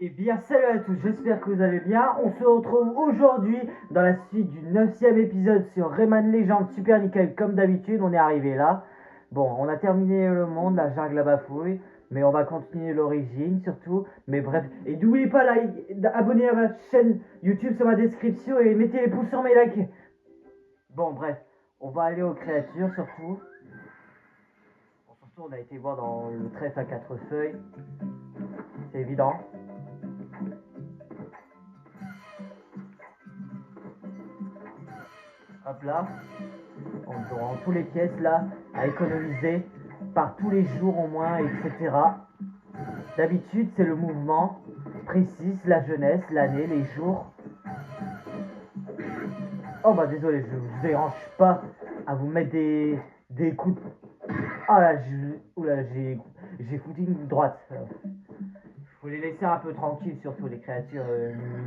Eh bien, salut à tous, j'espère que vous allez bien. On se retrouve aujourd'hui dans la suite du 9e épisode sur Rayman Legends Super Nickel. Comme d'habitude, on est arrivé là. Bon, on a terminé le monde, la jungle, la bafouille. Mais on va continuer l'origine surtout. Mais bref, et n'oubliez pas d'abonner à ma chaîne YouTube sur ma description et mettez les pouces sur mes likes. Bon, bref, on va aller aux créatures surtout. Bon, surtout, on a été voir dans le trèfle à 4 feuilles. C'est évident. Hop là, on aura tous les pièces là à économiser par tous les jours au moins, etc. D'habitude, c'est le mouvement précise la jeunesse, l'année, les jours. Oh bah désolé, je vous dérange pas à vous mettre des coups de... Ah là, oula, j'ai foutu une droite. Faut les laisser un peu tranquilles, surtout les créatures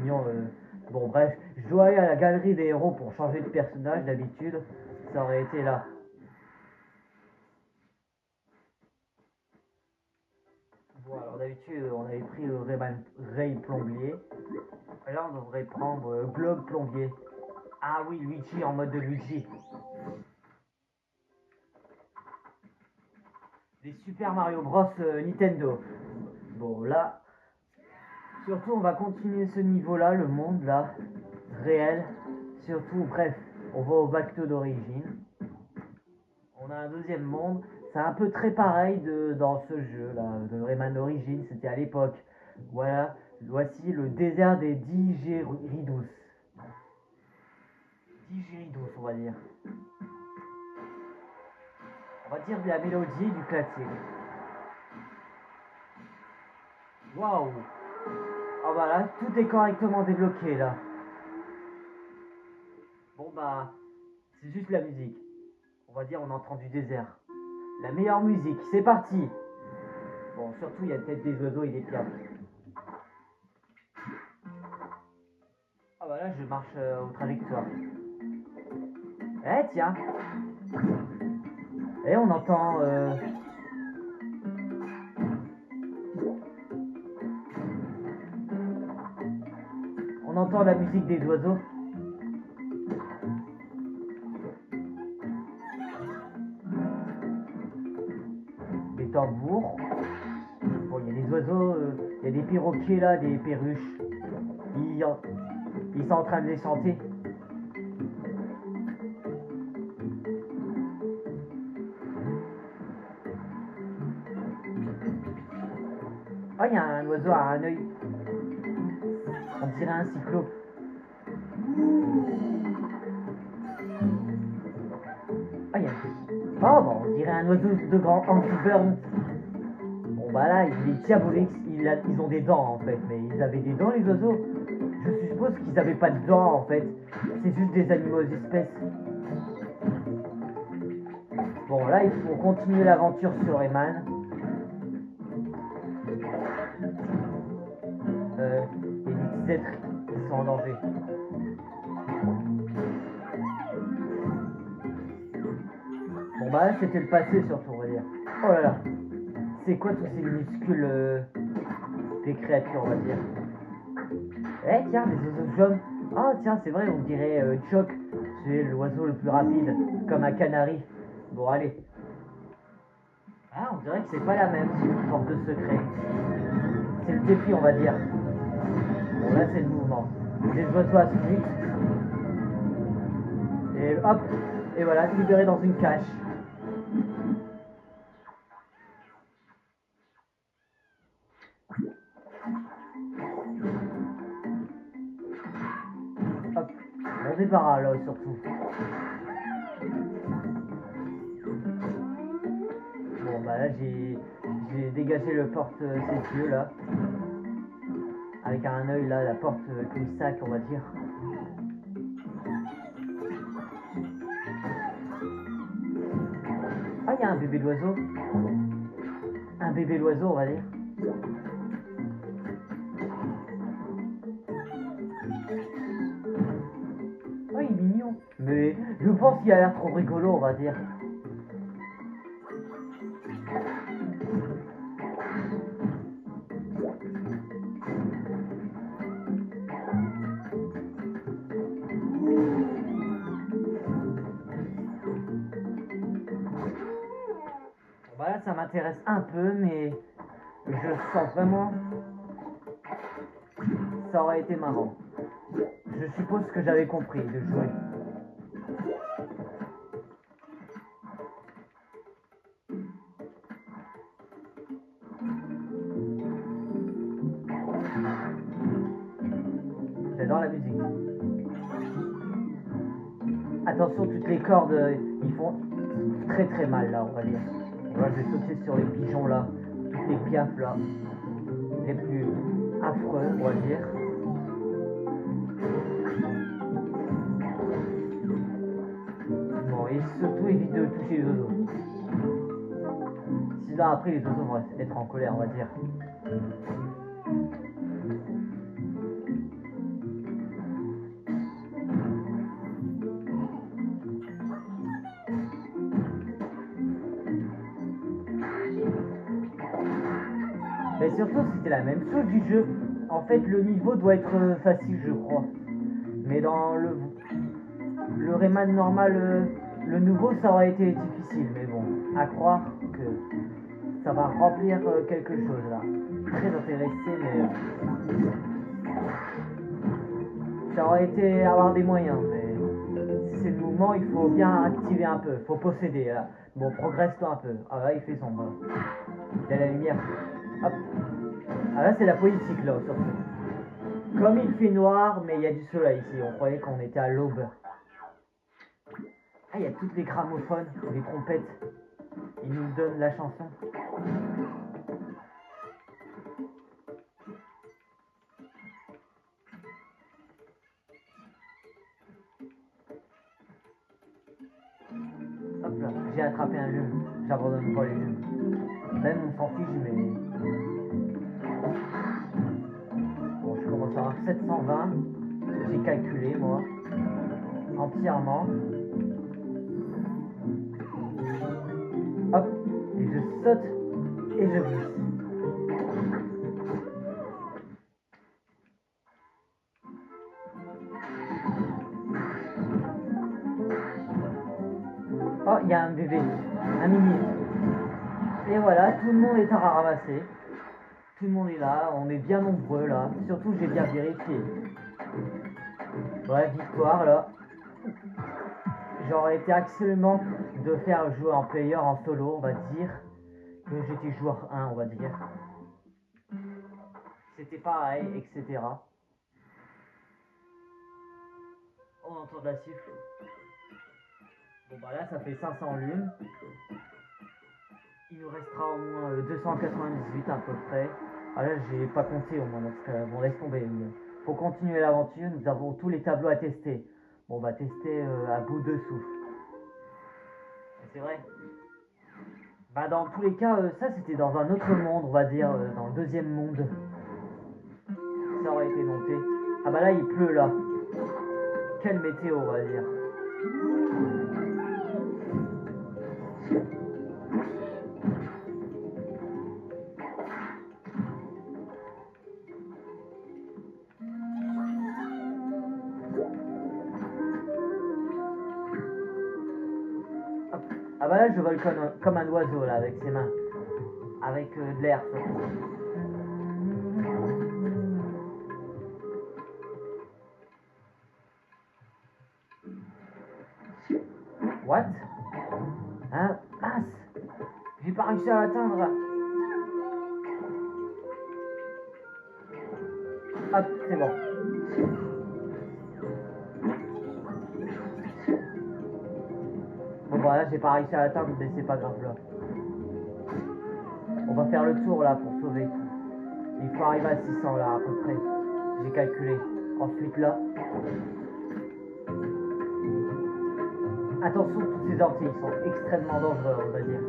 mignons. Bon bref, je dois aller à la galerie des héros pour changer de personnage. D'habitude, ça aurait été là. Bon alors d'habitude on avait pris le Ray plombier. Et là on devrait prendre Globe plombier. Ah oui, Luigi en mode de Luigi. Des Super Mario Bros Nintendo. Bon là, surtout on va continuer ce niveau là, le monde là, réel. Surtout, bref, on va au Bacto d'origine. On a un deuxième monde. C'est un peu très pareil dans ce jeu là, de Rayman Origins, c'était à l'époque. Voilà, voici le désert des Digeridus. Digeridus, on va dire. On va dire de la mélodie et du classique. Waouh! Ah bah là, tout est correctement débloqué là. Bon bah, c'est juste la musique. On va dire on entend du désert. La meilleure musique, c'est parti! Bon, surtout il y a peut-être des oiseaux et des pierres. Ah bah là, je marche au trajectoire. Eh tiens! Et on entend... On entend la musique des oiseaux. Des tambours. Bon, il y a des oiseaux, il y a des perroquets là, des perruches. Ils sont en train de les chanter. Ah, il y a un oiseau à un œil. On dirait un cyclope. Ah, il y a... Oh, bon, on dirait un oiseau de grand Angry Bird. Bon, bah là, il est diabolique. Ils ont des dents en fait. Mais ils avaient des dents, les oiseaux. Je suppose qu'ils n'avaient pas de dents en fait. C'est juste des animaux espèces. Bon, là, il faut continuer l'aventure sur Rayman. Il y a des petits êtres qui sont en danger. Bon bah là c'était le passé surtout, on va dire. Oh là là, c'est quoi tous ces minuscules des créatures, on va dire. Eh tiens, des oiseaux jaunes. Ah tiens, c'est vrai, on dirait Choc, c'est l'oiseau le plus rapide, comme un canari. Bon allez. Ah, on dirait que c'est pas la même porte de secret. C'est le défi, on va dire. Bon là c'est le mouvement. Des oiseaux à suite. Et hop, et voilà, libéré dans une cache. Hop, on débarras là surtout. Bon bah là j'ai dégagé le porte ses yeux là. Avec un œil là, la porte sac on va dire. Ah, il y a un bébé d'oiseau. Un bébé d'oiseau, on va dire. Oh, il est mignon. Mais je pense qu'il a l'air trop rigolo, on va dire. ça m'intéresse un peu, mais je sens vraiment ça aurait été marrant. Je suppose que j'avais compris de jouer. J'adore la musique. Attention, toutes les cordes, ils font très très mal là, on va dire. Voilà, je vais sauter sur les pigeons là, toutes les piafs là, les plus affreux, on va dire. Bon, et surtout évite de toucher les oiseaux. Sinon après les oiseaux vont être en colère, on va dire. Mais surtout, c'était la même chose du jeu. En fait, le niveau doit être facile, je crois. Mais dans le Rayman normal, le nouveau, ça aurait été difficile. Mais bon, à croire que ça va remplir quelque chose là. Très intéressé, mais ça aurait été avoir des moyens. Mais si c'est le mouvement, il faut bien activer un peu. Faut posséder là. Bon, progresse-toi un peu. Ah là, il fait sombre. Il y a la lumière. Hop. Ah là, c'est la politique là, surtout. Comme il fait noir, mais il y a du soleil ici. On croyait qu'on était à l'aube. Ah, il y a toutes les gramophones, les trompettes. Ils nous donnent la chanson. Hop là, j'ai attrapé un lume. J'abandonne pas les lumes. Même on s'en fiche, mais... Bon, je commence à avoir 720. J'ai calculé, moi. Entièrement. Hop, et je saute et je glisse. Oh, il y a un bébé, un mini. Et voilà, tout le monde est à ramasser. Tout le monde est là, on est bien nombreux là. Surtout, j'ai bien vérifié. Ouais, victoire là. J'aurais été absolument de faire jouer en player, en solo, on va dire. Que j'étais joueur 1, on va dire. C'était pareil, etc. On entend de la siffle. Bon bah là, ça fait 500 lunes. Il nous restera au moins 298 à peu près. Ah là, j'ai pas compté au moins dans ce cas-là. Bon, laisse tomber. Pour continuer l'aventure, nous avons tous les tableaux à tester. Bon, on va tester à bout de souffle. C'est vrai. Bah, dans tous les cas, ça c'était dans un autre monde, on va dire, dans le deuxième monde. Ça aurait été noté. Ah bah là, il pleut là. Quelle météo, on va dire. Hop. Ah bah là, je vole comme un oiseau là, avec ses mains. Avec de l'air. What? Hein? Mince! J'ai pas réussi à l'atteindre. Hop, c'est bon. Bon bah là, j'ai pas réussi à l'atteindre, mais c'est pas grave là. On va faire le tour là pour sauver. Il faut arriver à 600 là à peu près. J'ai calculé. Ensuite là. Attention, tous ces orties, ils sont extrêmement dangereux, on va dire.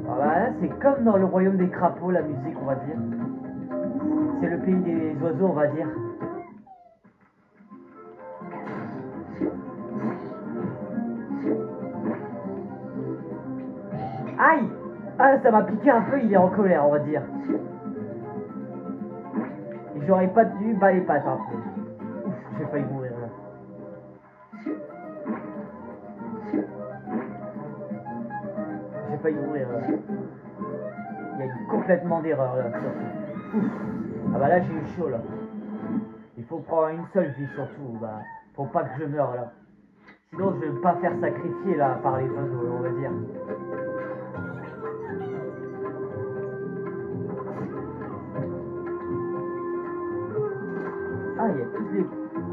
Alors là, c'est comme dans le royaume des crapauds, la musique, on va dire. C'est le pays des oiseaux, on va dire. Aïe! Ah, ça m'a piqué un peu, il est en colère, on va dire. Et j'aurais pas dû bas les pattes un peu. Ouf, j'ai failli mourir là. J'ai failli mourir là. Il y a eu complètement d'erreur là. Ouf. Ah bah là j'ai eu chaud là. Il faut prendre une seule vie surtout, bah, pour pas que je meure là. Sinon je vais pas faire sacrifier là par les oiseaux, on va dire. Ah, il y a toutes les...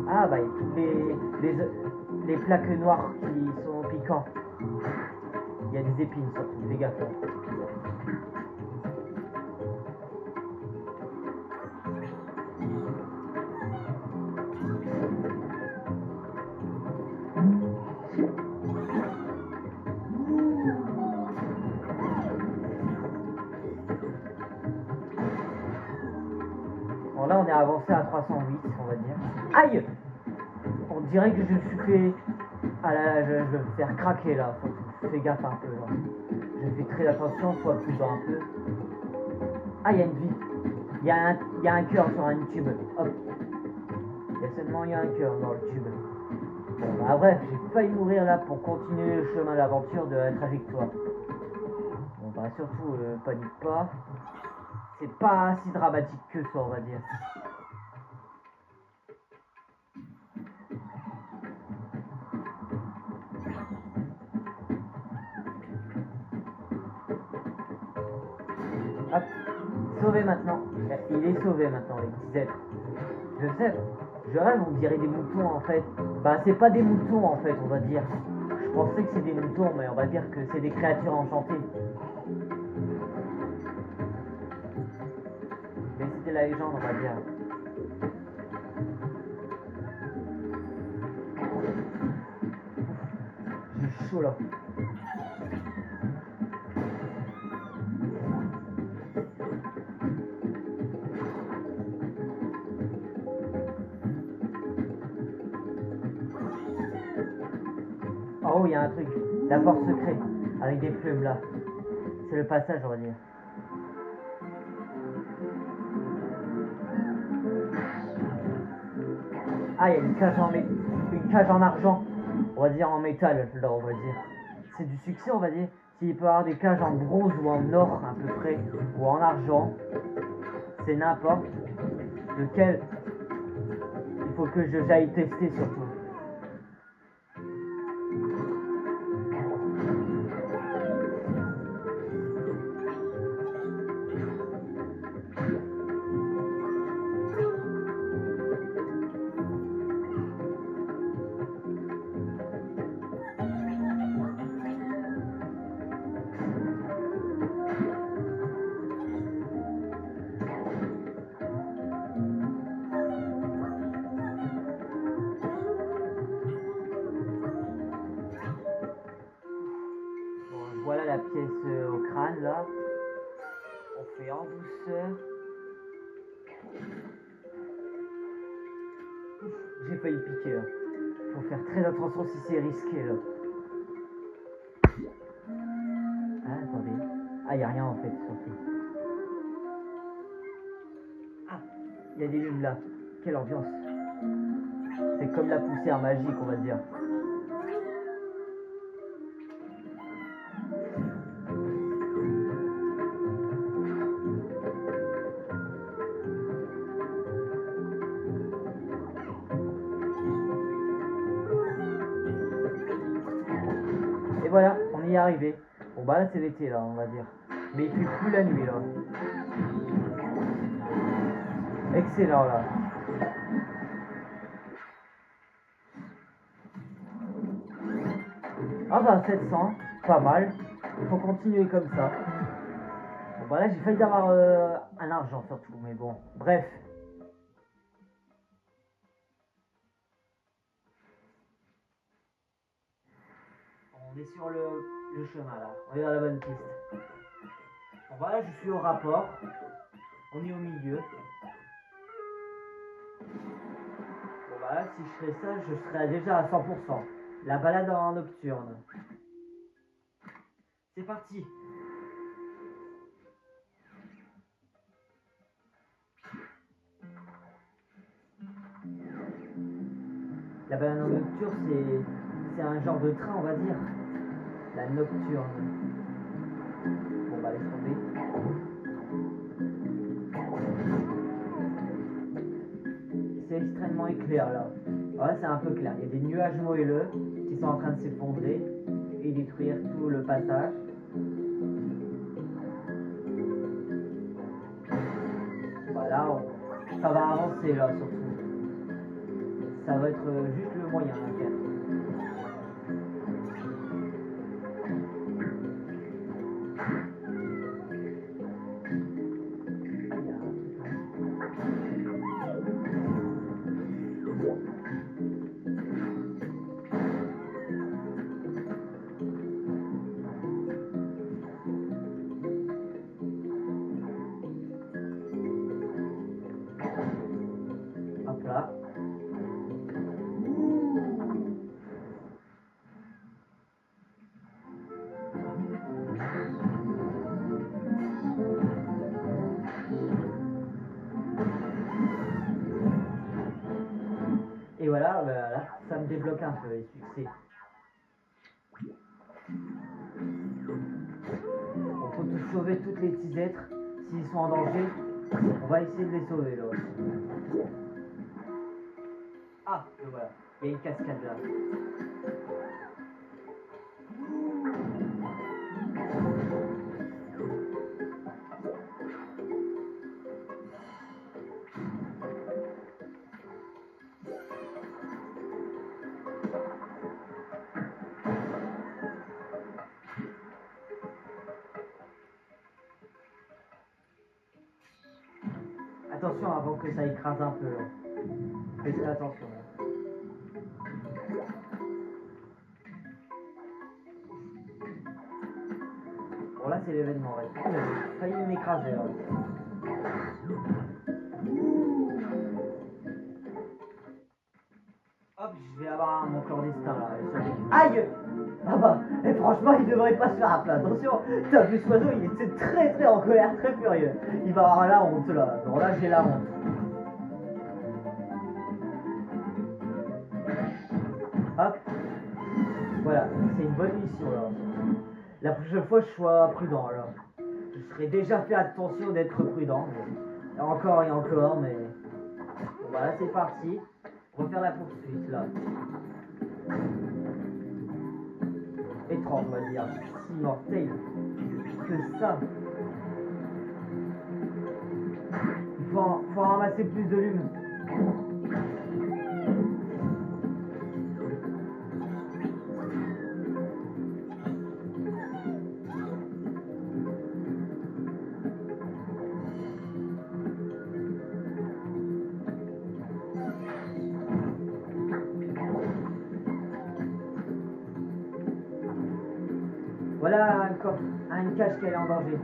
Ah bah il y a toutes les plaques noires qui sont piquants. Il y a des épines surtout, fais gaffe. Bon là on est avancé à 308 on va dire. Aïe! On dirait que je suis fait... Ah là là, je vais me faire craquer là, fais gaffe un peu là. Je fais très attention, sois prudent un peu. Ah, il y a une vie. Il y a un cœur sur un tube. Hop. Il y a seulement un cœur dans le tube. Bon, bah bref, j'ai failli mourir là pour continuer le chemin d'aventure de la trajectoire. Bon, bah surtout, panique pas. C'est pas si dramatique que ça, on va dire. Hop. Sauvé maintenant. Il est sauvé maintenant, les petits êtres. Je sais, je rêve, on dirait des moutons en fait. Bah, c'est pas des moutons en fait, on va dire. Je pensais que c'est des moutons, mais on va dire que c'est des créatures enchantées. Mais c'était la légende, on va dire. J'ai chaud là. En haut, il y a un truc. La porte secrète. Avec des plumes là. C'est le passage, on va dire. Ah, il y a une cage en argent. On va dire en métal, là, on va dire. C'est du succès, on va dire. S'il peut y avoir des cages en bronze ou en or, à peu près, ou en argent, c'est n'importe lequel. Il faut que j'aille tester surtout. Bon, voilà la pièce au crâne là. On fait en douceur. J'ai failli piquer là. Faut faire très attention si c'est risqué là. Ah, attendez. Ah, y a rien en fait, surtout. Ah, il y a des lunes là. Quelle ambiance. C'est comme la poussière magique, on va dire. Et voilà, on y est arrivé. Bon bah là c'est l'été là, on va dire. Mais il fait plus la nuit là. Excellent là. Ah bah 700, pas mal. Il faut continuer comme ça. Bon bah là j'ai failli avoir un argent surtout, mais bon. Bref. On est sur le chemin là. On est dans la bonne piste. Bon bah là je suis au rapport. On est au milieu. Bon bah là si je ferais ça, je serais déjà à 100%. La balade en nocturne. C'est parti. La banane nocturne, c'est un genre de train, on va dire. La nocturne. Bon, bah, laisse tomber. C'est extrêmement éclair là. Ouais, c'est un peu clair. Il y a des nuages moelleux qui sont en train de s'effondrer et détruire tout le passage. Voilà, ça va avancer là surtout. Ça va être juste le moyen à faire. Hop là. Et voilà, là, ça me débloque un peu les succès. On faut tous sauver toutes les petits êtres. S'ils sont en danger, on va essayer de les sauver là. Ah, et voilà, il y a une cascade là. Attention avant que ça écrase un peu là. Faites attention là. Bon là c'est l'événement, ouais. J'ai failli m'écraser là. Hop, je vais avoir mon clandestin là. Aïe! Ah bah, et franchement il devrait pas se faire appeler, attention, t'as vu ce oiseau, il était très en colère, très furieux. Il va avoir la honte là, bon là j'ai la honte. Hop, voilà, c'est une bonne mission là. La prochaine fois je sois prudent là. Je serais déjà fait attention d'être prudent. Mais... encore et encore, mais... Bon, voilà, c'est parti. On va faire la poursuite là. Étrange, on va dire. Si mortel que ça. Il faut en ramasser plus de lume. Voilà un coffre, une cage qui est en danger.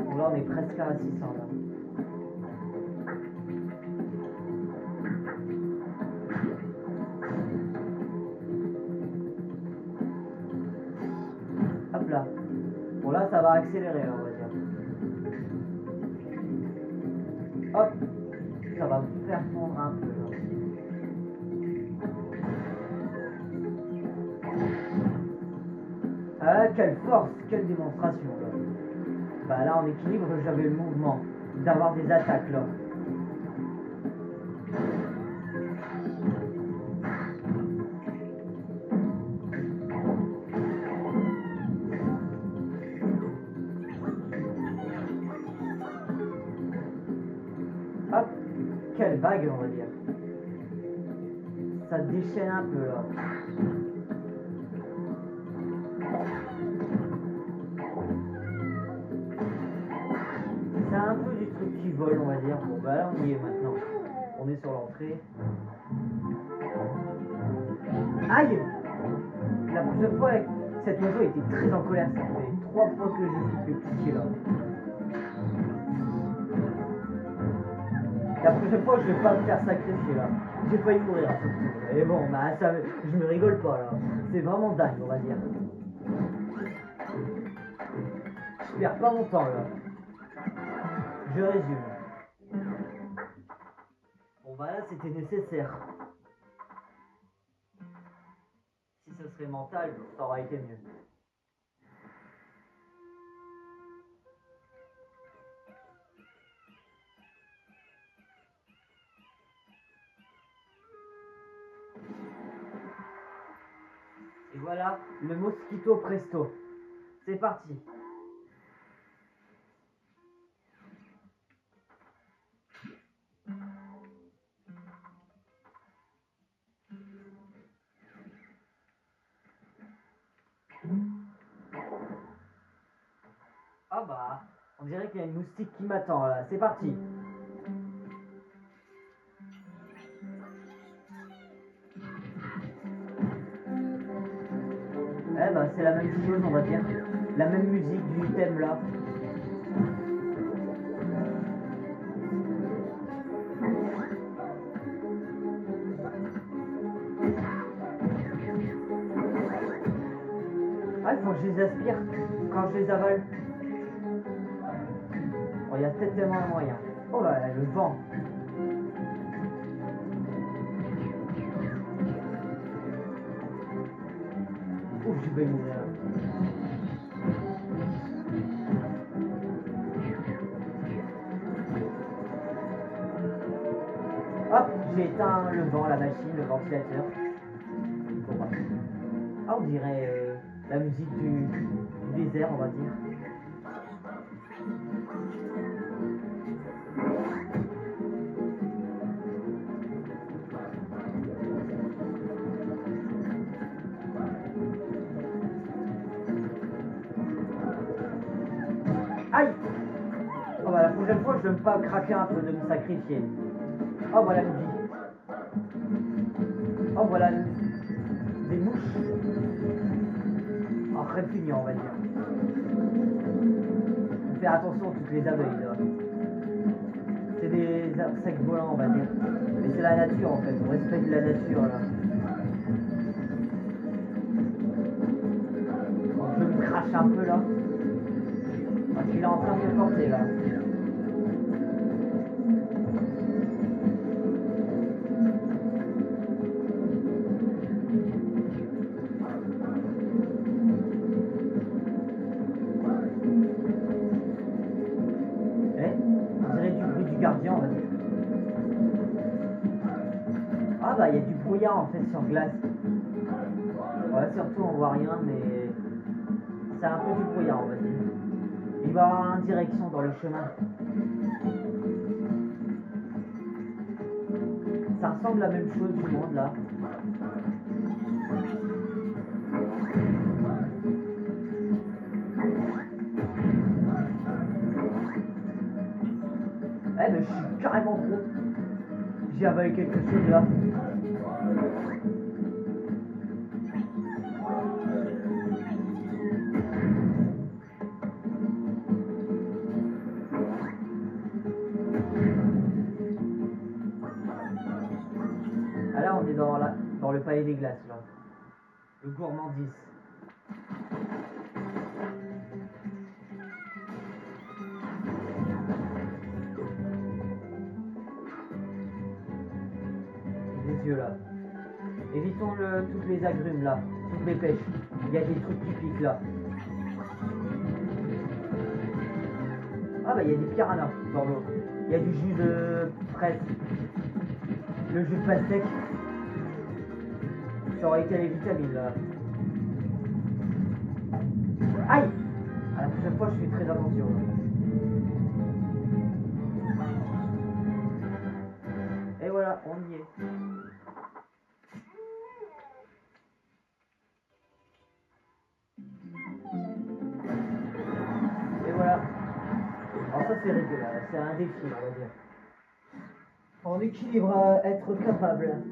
Bon là on est presque à 600 là. Hop là. Bon là ça va accélérer on va dire. Hop. Ça va me faire fondre un peu là. Ah quelle force, quelle démonstration là. Bah là en équilibre j'avais le mouvement d'avoir des attaques là. Hop, quelle vague on va dire. Ça déchaîne un peu là. C'est un peu du truc qui vole on va dire. Bon bah là on y est maintenant. On est sur l'entrée. Aïe! La prochaine fois cet oiseau était très en colère. Ça fait 3 fois que je me suis fait piquer là. La prochaine fois, je vais pas me faire sacrifier là. J'ai failli mourir surtout. Et bon, bah, ça, je me rigole pas là. C'est vraiment dingue, on va dire. Je perds pas mon temps là. Je résume. Bon bah là, c'était nécessaire. Si ce serait mental, ça aurait été mieux. Et voilà, le mosquito presto. C'est parti. Ah bah, on dirait qu'il y a une moustique qui m'attend là. C'est parti. Eh bah, c'est la même chose, on va dire. La même musique du thème là. Ah, il faut que je les aspire quand je les avale. Oh, il y a peut-être tellement de moyens. Oh là là, le vent. Ouf, je vais mourir. Hop, j'ai éteint le vent, la machine, le ventilateur. Bon, bah. Ah, on dirait la musique du désert, on va dire. Aïe! Oh bah la prochaine fois, je ne vais pas craquer un peu, de me sacrifier. Oh voilà une vie. Oh voilà des mouches. Oh, répugnant, on va dire. Faut faire attention à toutes les abeilles là. C'est des insectes volants, on va dire. Mais c'est la nature en fait, on respecte la nature là. Donc je me crache un peu là. Parce qu'il est en train de me porter là. Eh, on dirait du bruit du gardien, on va dire. Ah bah il y a du brouillard en fait sur glace. Ouais, surtout on voit rien, mais c'est un peu du brouillard, on va dire. Il va y avoir une direction dans le chemin. Ça ressemble à la même chose du monde là. Eh ben je suis carrément gros. J'ai avalé quelque chose là. Ah là on est dans le palais des glaces là. Le gourmandise. Les yeux là. Évitons toutes les agrumes là, toutes les pêches. Il y a des trucs qui piquent là. Ah bah il y a des piranhas dans l'eau. Il y a du jus de fraise. Le jus de pastèque. Ça aurait été les vitamines là. Aïe! À la prochaine fois je fais très attention. Et voilà, on y est. Et voilà. Alors ça c'est régulier, c'est un défi on va dire. En équilibre, être capable.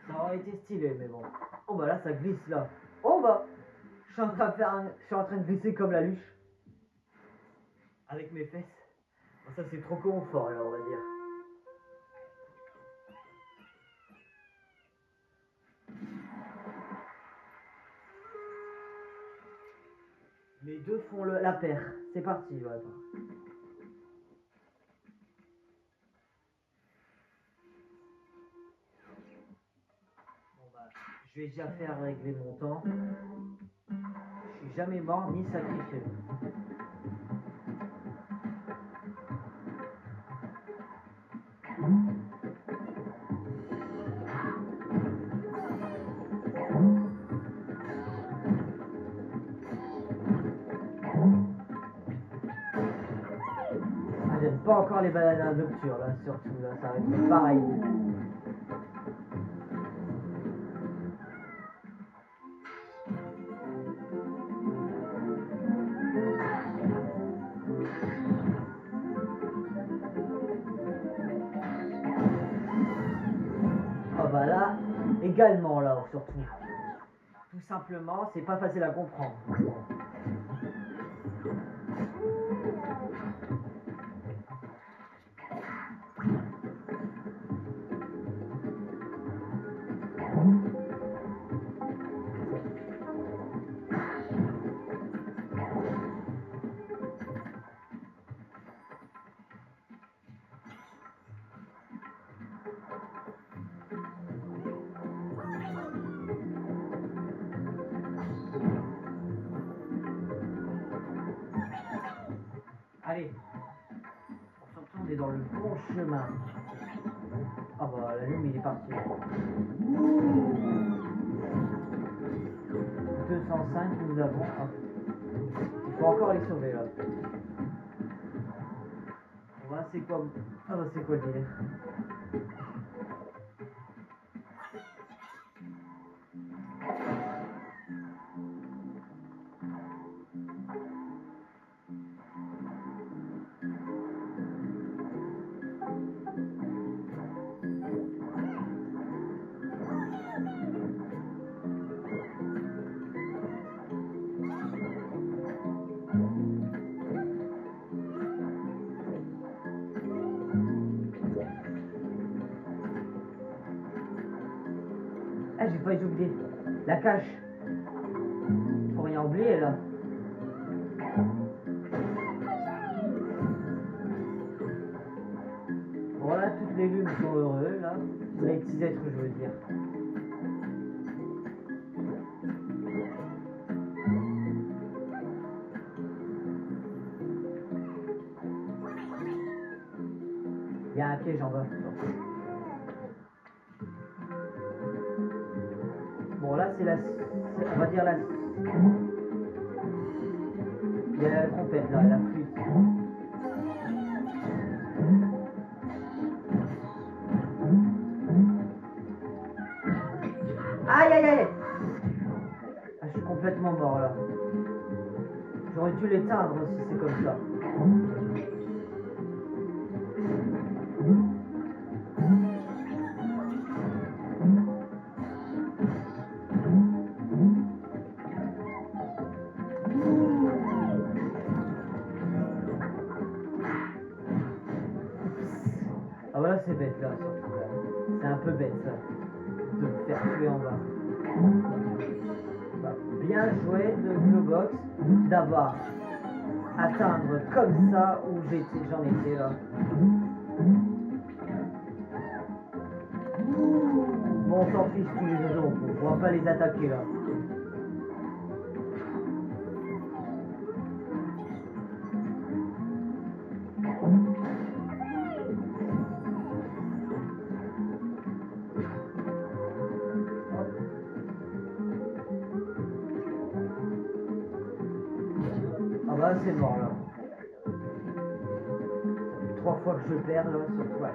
Ça aurait été stylé mais bon. Oh bah là ça glisse là. Oh bah je suis en train de je suis en train de glisser comme la luche. Avec mes fesses. Bon, ça c'est trop confort là on va dire. Les deux font la paire. C'est parti, ouais. Bon bah, je vais déjà faire régler mon temps. Je suis jamais mort ni sacrifié. Ah, j'aime pas encore les balades nocturnes là, surtout là, ça va être pareil. Ah bah là, également là, surtout. Tout simplement, c'est pas facile à comprendre. Allez, surtout on est dans le bon chemin. Ah bah la lune il est parti. 205 nous avons. Ah. Il faut encore les sauver là. Bon, bah c'est quoi? Ah bah c'est quoi le délire? Ah j'ai failli oublier. La cache. Faut rien oublier là. Voilà, toutes les lunes sont heureux là. Les petits êtres je veux dire. Il y a un piège en bas. Bon là c'est on va dire la. Il y a la trompette là, la flûte. Aïe aïe aïe. Ah, je suis complètement mort là. J'aurais dû l'éteindre si c'est comme ça. Ah voilà c'est bête là surtout là. C'est un peu bête ça. De me faire tuer en bas. Bah, bien joué de Globox d'avoir atteindre comme ça où j'en étais là. Bon on s'en fiche tous les oiseaux, on va pas les attaquer là. Ah bah c'est mort là. 3 fois que je perds là, surtout à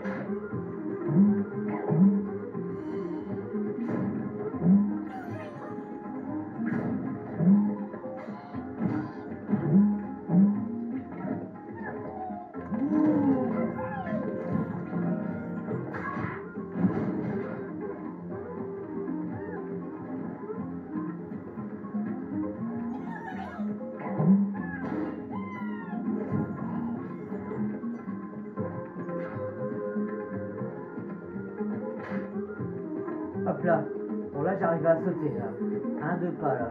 Hop là. Bon là j'arrive à sauter là. Un, deux pas là.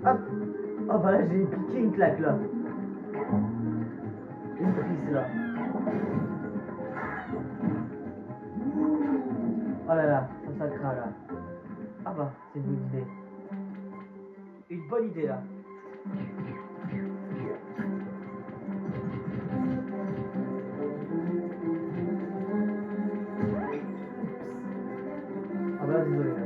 Hop. Oh bah là j'ai piqué une claque là. Une prise là. Oh là là, ça craint là. Ah bah, c'est une bonne idée. Une bonne idée là. Ah bah désolé là.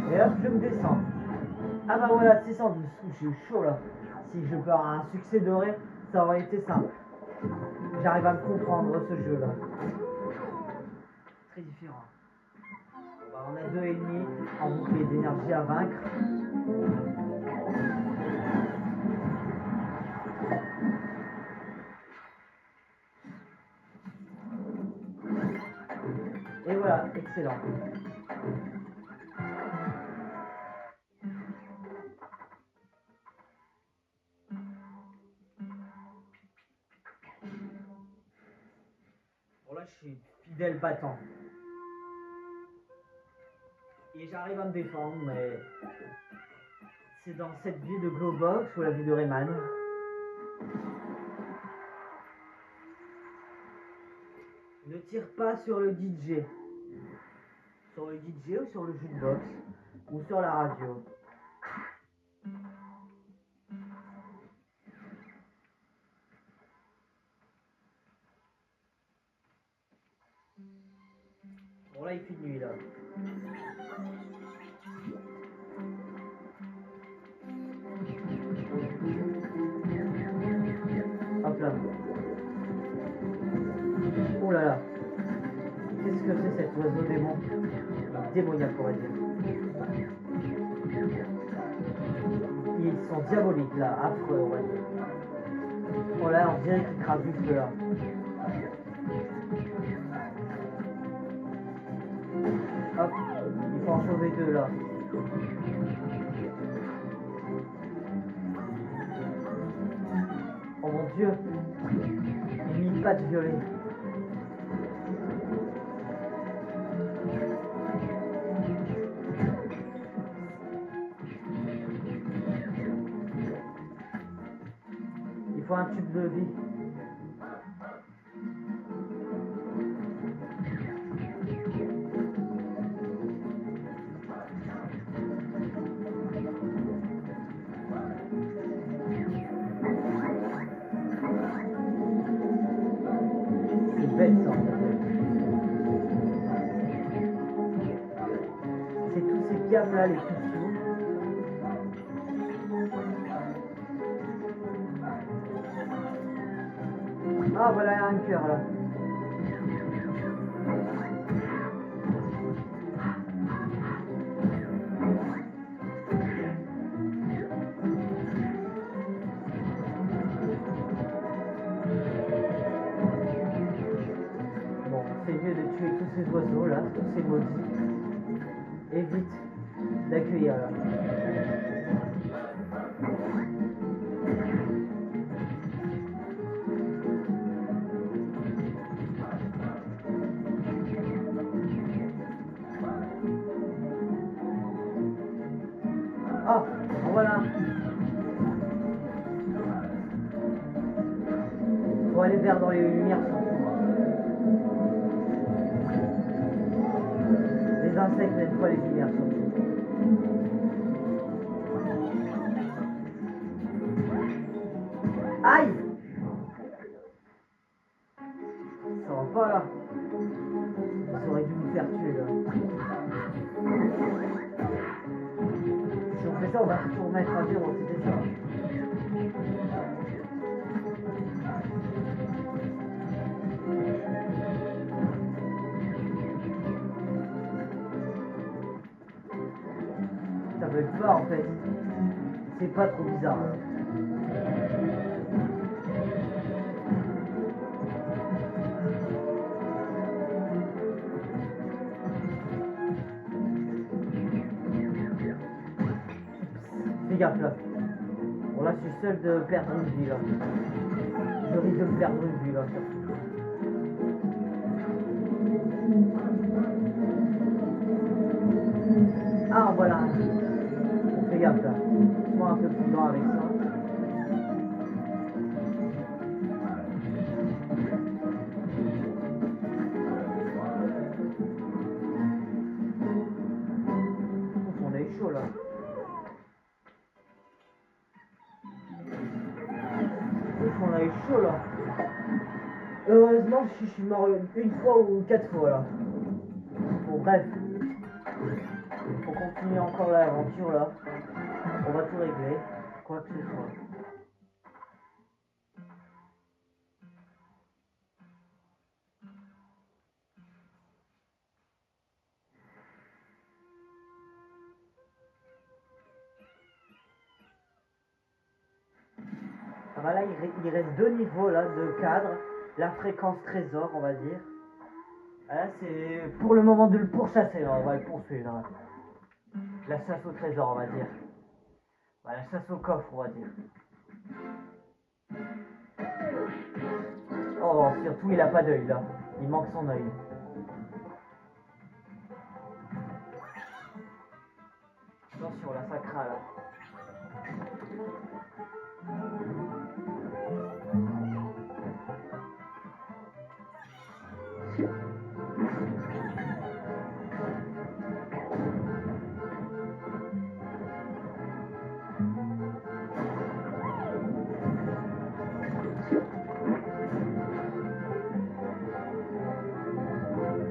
Et hop, je me descends. Ah bah voilà, 612. J'ai eu chaud là. Si je peux avoir un succès doré, ça aurait été simple. J'arrive à me comprendre ce jeu là. Très différent. Bah, on a 2,5 en bouclier d'énergie à vaincre. Et voilà, excellent. Bon là je suis fidèle battant. Et j'arrive à me défendre, mais c'est dans cette vie de Glowbox ou la vie de Rayman. Ne tire pas sur le DJ. Sur le DJ ou sur le jukebox ou sur la radio. Bon là il fait nuit là. Hop là. Oh là là. Qu'est-ce que c'est cet oiseau démon? Démoniaque on va dire. Ils sont diaboliques là, affreux on va dire. Oh là on dirait qu'ils crament du feu là. Hop, il faut en sauver deux là. Oh mon dieu, il n'y a pas de violet. Il faut un tube de vie. C'est bête ça. C'est tous ces câbles là, les petits. Ah voilà un cœur là. Bon, c'est mieux de tuer tous ces oiseaux là, tous ces maudits. Et vite d'accueillir là. Ah, voilà. Faut aller vers dans les lumières surtout. Les insectes n'aiment pas les lumières surtout. Aïe! Ça va pas là. Ça aurait dû nous faire tuer là. Si on fait ça, on va tout remettre à zéro, c'était ça. Ça veut pas en fait. C'est pas trop bizarre. Là. Fais gaffe là. Bon là je suis seul de perdre une vie là. Je risque de me perdre une vie là. Ah voilà. Fais gaffe là. Sois un peu prudent avec ça. On est chaud là. On a eu chaud là. Heureusement, je suis mort une fois ou 4 fois là. Bon, bref. On continue encore l'aventure là. On va tout régler. Quoi que ce soit. Ah bah là, il reste 2 niveaux là de cadre. La fréquence trésor, on va dire. Là, c'est pour le moment de le pourchasser, là. On va le poursuivre. Là. La chasse au trésor, on va dire. Bah, la chasse au coffre, on va dire. Oh, surtout, il a pas d'œil là. Il manque son œil. Attention, là, ça craint là.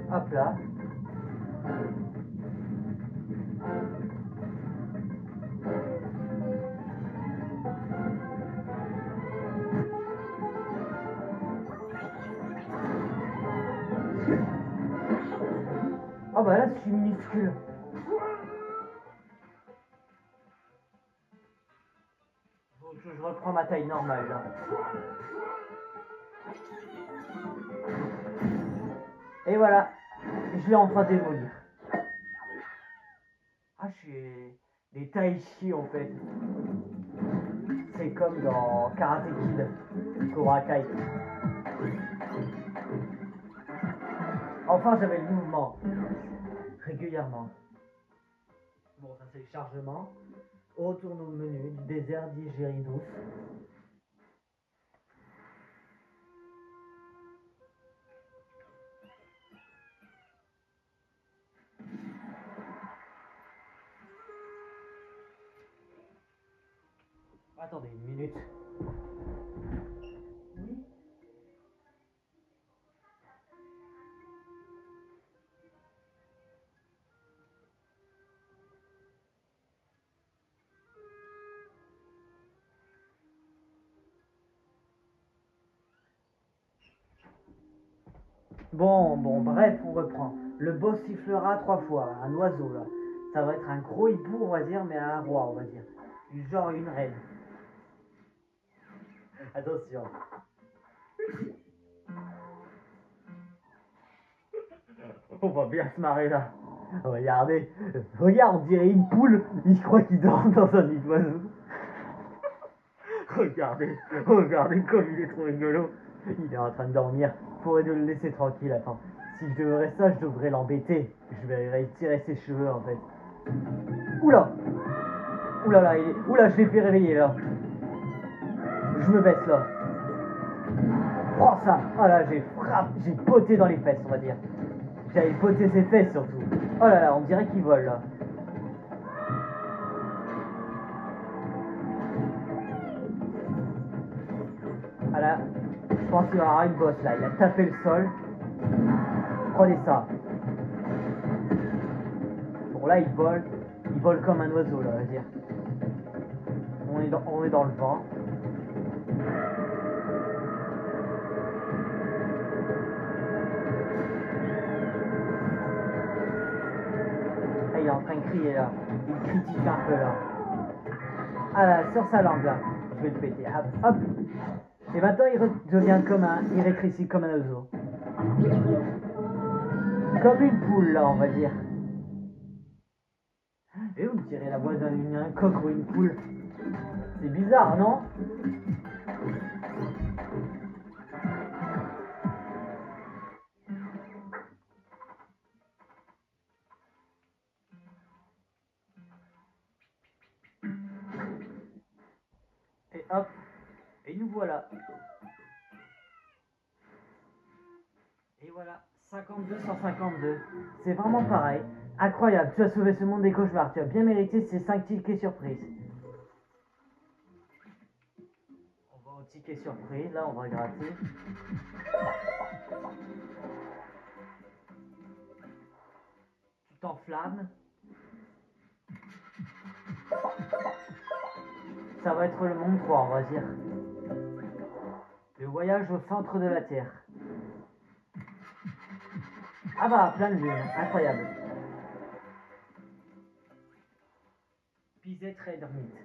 Hop là. Oh bah là, je suis minuscule. Je reprends ma taille normale là. Et voilà. Je l'ai enfin démolir. Ah, je suis des tai chi en fait. C'est comme dans Karate Kid, Cobra Kai. Enfin, j'avais le mouvement régulièrement. Bon, ça c'est le chargement. On retourne au menu du désert d'Igérie douce. Attendez une minute. Oui. Bon, bref, on reprend. Le boss sifflera 3 fois, un oiseau là. Ça va être un gros hibou, on va dire, mais un roi, on va dire. Du genre une reine. Attention. On va bien se marrer là. Regardez, regarde, on dirait une poule. Il croit qu'il dort dans un nid d'oiseau. Regardez comme il est trop rigolo. Il est en train de dormir. Faudrait de le laisser tranquille. Attends, si je devrais ça, je devrais l'embêter. Je vais tirer ses cheveux en fait. Oula! Oula là, oula, je l'ai fait réveiller là. Je me baisse là. Prends ça. Oh là, j'ai botté dans les fesses, on va dire. J'avais botté ses fesses surtout. Oh là là, on dirait qu'il vole là. Ah là, je pense qu'il va y avoir une bosse là. Il a tapé le sol. Prenez ça. Bon là, il vole. Il vole comme un oiseau là, on va dire. On est dans le vent. Ah, il est en train de crier là. Il critique un peu là. Ah là, sur sa langue là. Je vais le péter. Hop, hop. Et maintenant, il devient il rétrécit comme un oiseau. Comme une poule là, on va dire. Et vous me tirez la voix d'un coq ou une poule. C'est bizarre, non? Et hop, et nous voilà. Et voilà, 52 152. C'est vraiment pareil. Incroyable, tu as sauvé ce monde des cauchemars. Tu as bien mérité ces 5 tickets surprises. On va au ticket surprise, là on va gratter. Tu t'enflammes. Ça va être le monde 3, on va dire. Le voyage au centre de la Terre. Ah bah, plein de lune, incroyable. Pisette Red Hermite.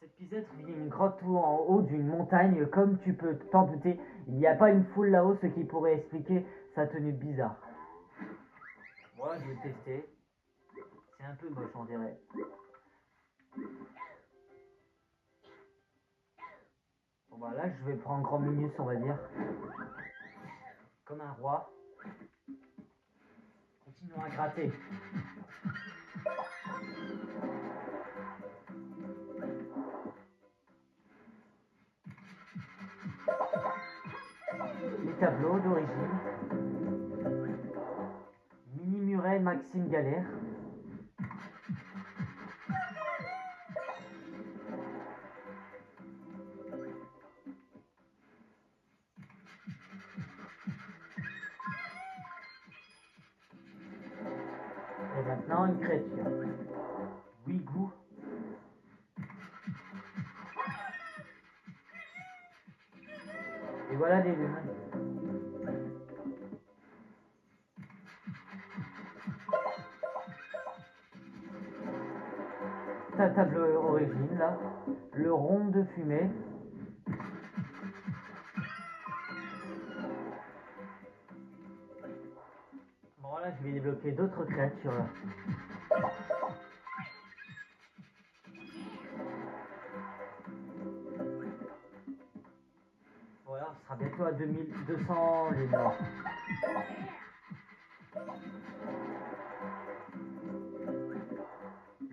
Cette pisette vit une grotte en haut d'une montagne, comme tu peux t'en douter. Il n'y a pas une foule là-haut, ce qui pourrait expliquer sa tenue bizarre. Moi, je vais tester. C'est un peu moche, on dirait. Bon bah là, je vais prendre Grand Minus, on va dire. Comme un roi. Continuons à gratter. Les tableaux d'origine. Mini Muret Maxime Galère. Et maintenant une créature. Wigou. Et voilà des lunes. Ta table origine là. Le rond de fumée. Bon là je vais débloquer d'autres créatures là. Voilà, on sera bientôt à 2200 les morts.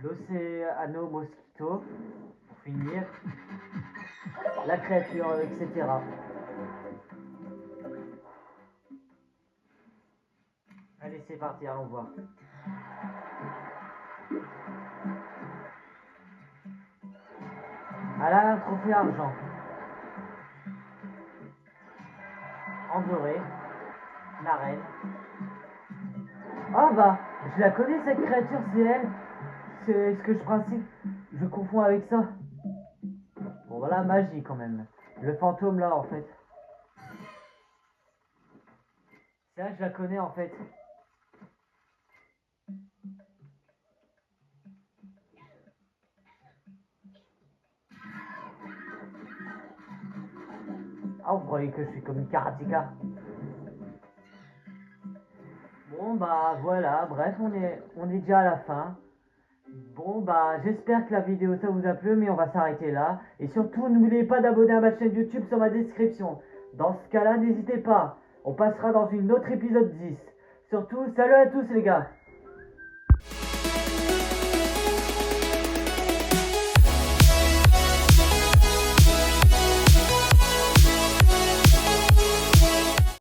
L'Océano Mosquito, pour finir. La créature, etc. Allez, c'est parti, allons voir. Elle a un trophée argent. En doré. La reine. Ah bah, je la connais cette créature, c'est elle. C'est ce que je principe. Je confonds avec ça. Bon voilà, magie quand même. Le fantôme là en fait. C'est là que je la connais en fait. Ah, vous croyez que je suis comme une karatéka? Bon bah voilà, bref, on est déjà à la fin. Bon, bah, j'espère que la vidéo ça vous a plu, mais on va s'arrêter là. Et surtout, n'oubliez pas d'abonner à ma chaîne YouTube sur ma description. Dans ce cas-là, n'hésitez pas. On passera dans une autre épisode 10. Surtout, salut à tous les gars.